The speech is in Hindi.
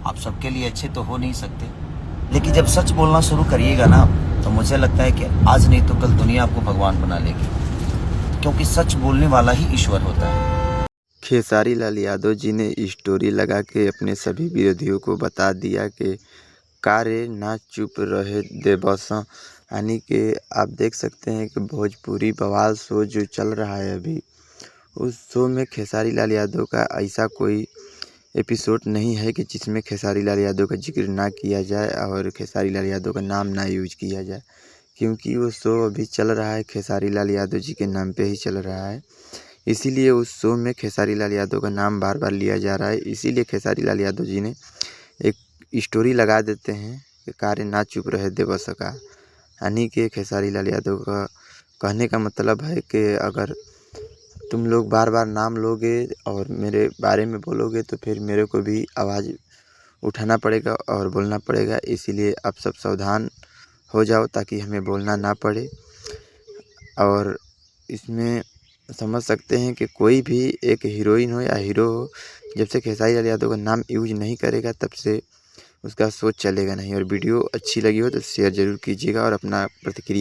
आप सबके लिए अच्छे तो हो नहीं सकते, लेकिन जब सच बोलना शुरू करिएगा ना, तो मुझे लगता है कि आज नहीं तो कल दुनिया आपको भगवान बना लेगी, क्योंकि सच बोलने वाला ही ईश्वर होता है। खेसारी लाल यादव जी ने स्टोरी लगा के अपने सभी विरोधियों को बता दिया कि कारे ना चुप रहे दे बस। यानी कि आप देख सकते हैं कि भोजपुरी बवाल शो जो चल रहा है अभी, उस शो में खेसारी लाल यादव का ऐसा कोई एपिसोड नहीं है कि जिसमें खेसारी लाल यादव का जिक्र ना किया जाए और खेसारी लाल यादव का नाम ना यूज किया जाए, क्योंकि वो शो अभी चल रहा है खेसारी लाल यादव जी के नाम पे ही चल रहा है। इसीलिए उस शो में खेसारी लाल यादव का नाम बार बार लिया जा रहा है। इसीलिए खेसारी लाल यादव जी ने एक स्टोरी लगा देते हैं कि कारे ना चुप रहे देव सका। यानी कि खेसारी लाल यादव का कहने का मतलब है कि अगर तुम लोग बार बार नाम लोगे और मेरे बारे में बोलोगे तो फिर मेरे को भी आवाज़ उठाना पड़ेगा और बोलना पड़ेगा। इसीलिए आप सब सावधान हो जाओ ताकि हमें बोलना ना पड़े। और इसमें समझ सकते हैं कि कोई भी एक हीरोइन हो या हीरो हो, जब से खेसारी लाल यादव का नाम यूज नहीं करेगा तब से उसका सोच चलेगा नहीं। और वीडियो अच्छी लगी हो तो शेयर ज़रूर कीजिएगा और अपना प्रतिक्रिया